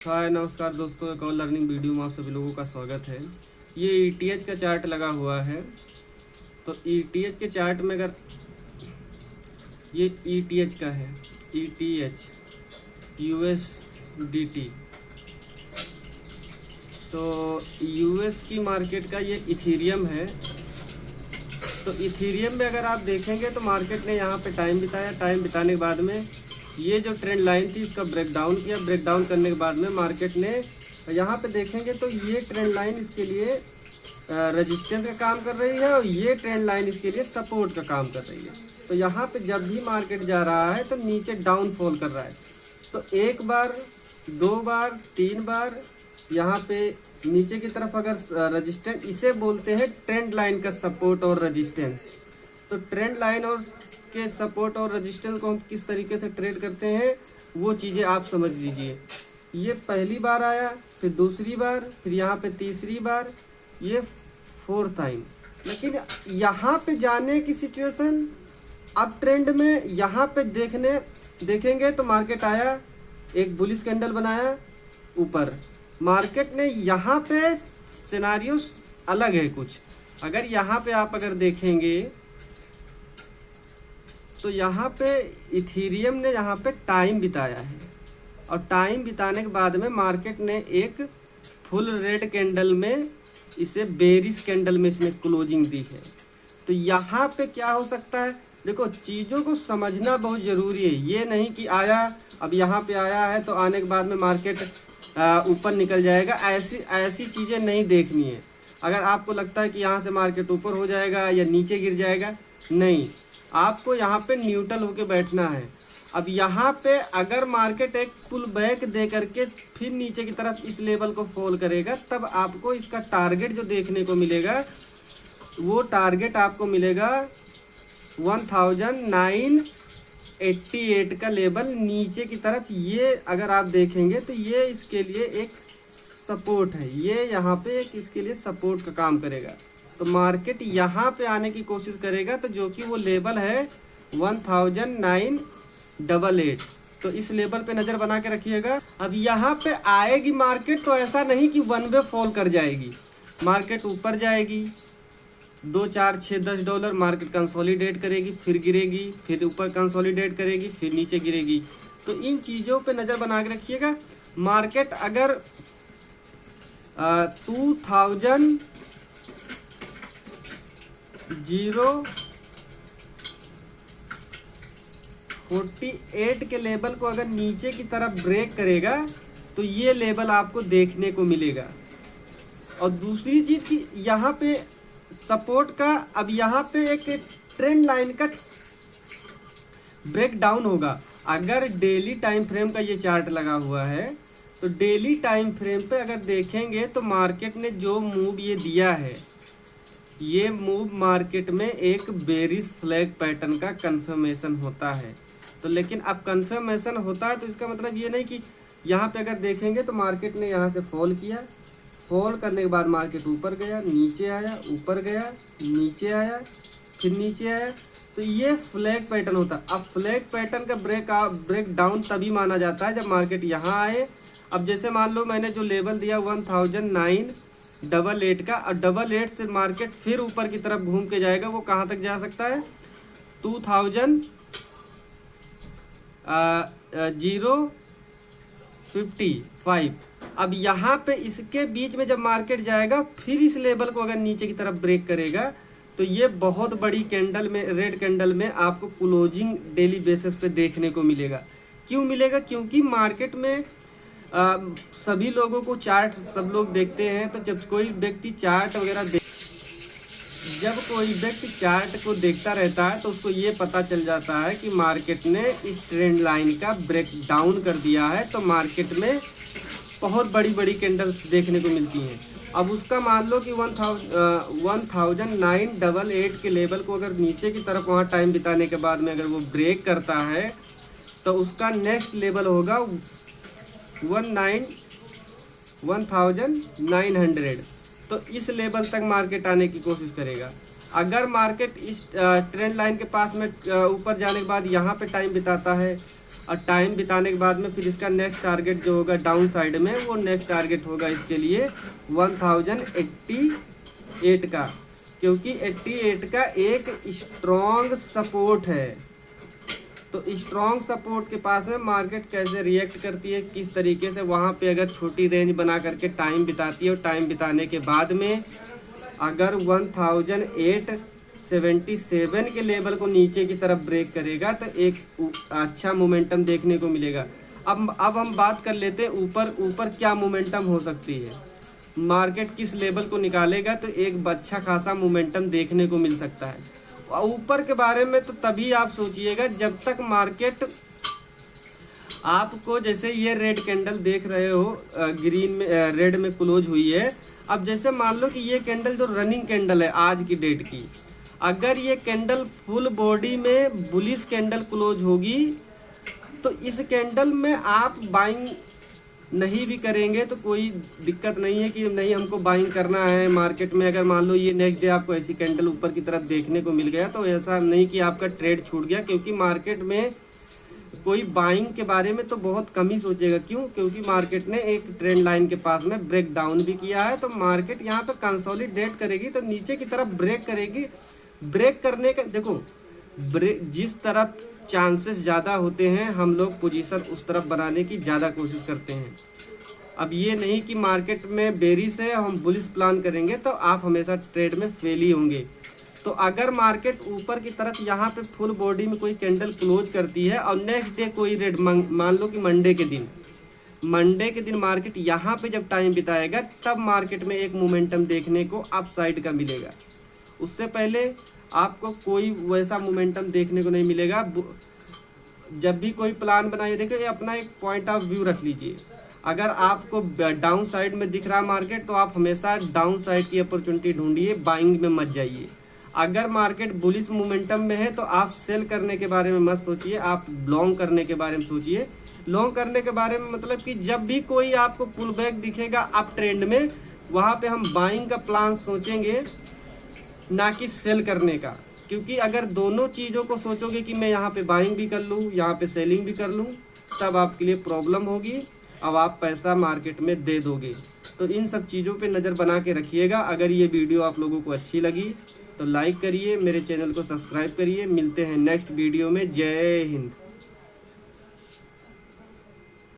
हाय नमस्कार दोस्तों, एक और लर्निंग वीडियो में आप सभी लोगों का स्वागत है। ये ईटीएच का चार्ट लगा हुआ है। तो ईटीएच के चार्ट में अगर ये ईटीएच का है, ईटीएच यूएसडीटी, तो यूएस की मार्केट का ये इथीरियम है। तो इथीरियम में अगर आप देखेंगे तो मार्केट ने यहाँ पे टाइम बिताया। टाइम बिताने के बाद में ये जो ट्रेंड लाइन थी इसका ब्रेकडाउन किया। ब्रेकडाउन करने के बाद में मार्केट ने यहाँ पे देखेंगे तो ये ट्रेंड लाइन इसके लिए रेजिस्टेंस का काम कर रही है और ये ट्रेंड लाइन इसके लिए सपोर्ट का काम कर रही है। तो यहाँ पे जब भी मार्केट जा रहा है तो नीचे डाउनफॉल कर रहा है। तो एक बार, दो बार, तीन बार यहाँ पे नीचे की तरफ अगर रेजिस्टेंस, इसे बोलते हैं ट्रेंड लाइन का सपोर्ट और रेजिस्टेंस। तो ट्रेंड लाइन और के सपोर्ट और रेजिस्टेंस को हम किस तरीके से ट्रेड करते हैं वो चीज़ें आप समझ लीजिए। ये पहली बार आया, फिर दूसरी बार, फिर यहाँ पे तीसरी बार, ये फोर्थ टाइम। लेकिन यहाँ पे जाने की सिचुएशन अब ट्रेंड में यहाँ पे देखेंगे तो मार्केट आया, एक बुलिश कैंडल बनाया ऊपर। मार्केट ने यहाँ पे सिनारियो अलग है कुछ। अगर यहाँ पे आप अगर देखेंगे तो यहाँ पे इथीरियम ने यहाँ पे टाइम बिताया है और टाइम बिताने के बाद में मार्केट ने एक फुल रेड कैंडल में, इसे बेरिश कैंडल में इसने क्लोजिंग दी है। तो यहाँ पे क्या हो सकता है, देखो चीज़ों को समझना बहुत ज़रूरी है। ये नहीं कि आया, अब यहाँ पे आया है तो आने के बाद में मार्केट ऊपर निकल जाएगा, ऐसी चीज़ें नहीं देखनी है। अगर आपको लगता है कि यहाँ से मार्केट ऊपर हो जाएगा या नीचे गिर जाएगा, नहीं, आपको यहाँ पे न्यूट्रल होके बैठना है। अब यहाँ पे अगर मार्केट एक पुल बैक दे करके फिर नीचे की तरफ इस लेवल को फॉल करेगा, तब आपको इसका टारगेट जो देखने को मिलेगा वो टारगेट आपको मिलेगा 1988 का लेवल नीचे की तरफ। ये अगर आप देखेंगे तो ये इसके लिए एक सपोर्ट है, ये यहाँ पे एक इसके लिए सपोर्ट का काम करेगा। तो मार्केट यहाँ पे आने की कोशिश करेगा, तो जो कि वो लेवल है 1988। तो इस लेवल पे नज़र बना के रखिएगा। अब यहाँ पे आएगी मार्केट तो ऐसा नहीं कि वन वे फॉल कर जाएगी, मार्केट ऊपर जाएगी, 2, 4, 6, $10 मार्केट कंसोलिडेट करेगी, फिर गिरेगी, फिर ऊपर कंसोलिडेट करेगी, फिर नीचे गिरेगी। तो इन चीज़ों पे नज़र बना के रखिएगा। मार्केट अगर 2048 के लेवल को अगर नीचे की तरफ ब्रेक करेगा तो ये लेवल आपको देखने को मिलेगा। और दूसरी चीज़ कि यहाँ पे सपोर्ट का, अब यहाँ पे एक ट्रेंड लाइन का ब्रेक डाउन होगा। अगर डेली टाइम फ्रेम का ये चार्ट लगा हुआ है तो डेली टाइम फ्रेम पे अगर देखेंगे तो मार्केट ने जो मूव ये दिया है, ये मूव मार्केट में एक बेरिश फ्लैग पैटर्न का कंफर्मेशन होता है। तो लेकिन अब कंफर्मेशन होता है तो इसका मतलब ये नहीं कि यहाँ पे अगर देखेंगे तो मार्केट ने यहाँ से फॉल किया, फॉल करने के बाद मार्केट ऊपर गया, नीचे आया, ऊपर गया, नीचे आया, फिर नीचे आया। तो ये फ्लैग पैटर्न होता है। अब फ्लैग पैटर्न का ब्रेक डाउन तभी माना जाता है जब मार्केट यहाँ आए। अब जैसे मान लो मैंने जो लेवल दिया 1988 का, और 88 से मार्केट फिर ऊपर की तरफ घूम के जाएगा, वो कहाँ तक जा सकता है, 2055। अब यहाँ पे इसके बीच में जब मार्केट जाएगा फिर इस लेवल को अगर नीचे की तरफ ब्रेक करेगा तो ये बहुत बड़ी कैंडल में, रेड कैंडल में आपको क्लोजिंग डेली बेसिस पे देखने को मिलेगा। क्यों मिलेगा? क्योंकि मार्केट में सभी लोगों को चार्ट सब लोग देखते हैं। तो जब कोई व्यक्ति चार्ट को देखता रहता है तो उसको ये पता चल जाता है कि मार्केट ने इस ट्रेंड लाइन का ब्रेक डाउन कर दिया है। तो मार्केट में बहुत बड़ी बड़ी कैंडल्स देखने को मिलती हैं। अब उसका मान लो कि 1988 के लेवल को अगर नीचे की तरफ वहाँ टाइम बिताने के बाद में अगर वो ब्रेक करता है तो उसका नेक्स्ट लेवल होगा 1900। तो इस लेवल तक मार्केट आने की कोशिश करेगा। अगर मार्केट इस ट्रेंड लाइन के पास में ऊपर जाने के बाद यहाँ पे टाइम बिताता है और टाइम बिताने के बाद में फिर इसका नेक्स्ट टारगेट जो होगा डाउन साइड में, वो नेक्स्ट टारगेट होगा इसके लिए 1088 का, क्योंकि 88 का एक स्ट्रॉन्ग सपोर्ट है। तो स्ट्रॉन्ग सपोर्ट के पास में मार्केट कैसे रिएक्ट करती है, किस तरीके से वहाँ पे अगर छोटी रेंज बना करके टाइम बिताती है, और टाइम बिताने के बाद में अगर 1877 के लेवल को नीचे की तरफ ब्रेक करेगा तो एक अच्छा मोमेंटम देखने को मिलेगा। अब हम बात कर लेते हैं ऊपर क्या मोमेंटम हो सकती है, मार्केट किस लेवल को निकालेगा तो एक अच्छा खासा मोमेंटम देखने को मिल सकता है। ऊपर के बारे में तो तभी आप सोचिएगा जब तक मार्केट आपको, जैसे ये रेड कैंडल देख रहे हो, ग्रीन में रेड में क्लोज हुई है। अब जैसे मान लो कि ये कैंडल जो रनिंग कैंडल है आज की डेट की, अगर ये कैंडल फुल बॉडी में बुलिश कैंडल क्लोज होगी तो इस कैंडल में आप बाइंग नहीं भी करेंगे तो कोई दिक्कत नहीं है कि नहीं हमको बाइंग करना है मार्केट में। अगर मान लो ये नेक्स्ट डे आपको ऐसी कैंडल ऊपर की तरफ देखने को मिल गया तो ऐसा नहीं कि आपका ट्रेड छूट गया, क्योंकि मार्केट में कोई बाइंग के बारे में तो बहुत कम ही सोचेगा। क्यों? क्योंकि मार्केट ने एक ट्रेंड लाइन के पास में ब्रेक डाउन भी किया है, तो मार्केट यहाँ पे कंसोलिडेट करेगी तो नीचे की तरफ ब्रेक करेगी। ब्रेक करने का देखो, जिस तरफ चांसेस ज़्यादा होते हैं हम लोग पोजीशन उस तरफ बनाने की ज़्यादा कोशिश करते हैं। अब ये नहीं कि मार्केट में बेरिश है हम बुलिश प्लान करेंगे तो आप हमेशा ट्रेड में फेल ही होंगे। तो अगर मार्केट ऊपर की तरफ यहाँ पे फुल बॉडी में कोई कैंडल क्लोज करती है और नेक्स्ट डे कोई रेड, मान लो कि मंडे के दिन मार्केट यहाँ पे जब टाइम बिताएगा तब मार्केट में एक मोमेंटम देखने को अप साइड का मिलेगा। उससे पहले आपको कोई वैसा मोमेंटम देखने को नहीं मिलेगा। जब भी कोई प्लान बनाइए, देखो ये अपना एक पॉइंट ऑफ व्यू रख लीजिए। अगर आपको डाउन साइड में दिख रहा है मार्केट तो आप हमेशा डाउन साइड की अपॉर्चुनिटी ढूंढिए, बाइंग में मत जाइए। अगर मार्केट बुलिश मोमेंटम में है तो आप सेल करने के बारे में मत सोचिए, आप लॉन्ग करने के बारे में सोचिए। लॉन्ग करने के बारे में मतलब कि जब भी कोई आपको पुल बैक दिखेगा अप ट्रेंड में, वहाँ पे हम बाइंग का प्लान सोचेंगे, ना कि सेल करने का। क्योंकि अगर दोनों चीज़ों को सोचोगे कि मैं यहाँ पे बाइंग भी कर लूँ, यहाँ पे सेलिंग भी कर लूँ, तब आपके लिए प्रॉब्लम होगी। अब आप पैसा मार्केट में दे दोगे। तो इन सब चीज़ों पे नज़र बना के रखिएगा। अगर ये वीडियो आप लोगों को अच्छी लगी तो लाइक करिए, मेरे चैनल को सब्सक्राइब करिए। मिलते हैं नेक्स्ट वीडियो में। जय हिंद।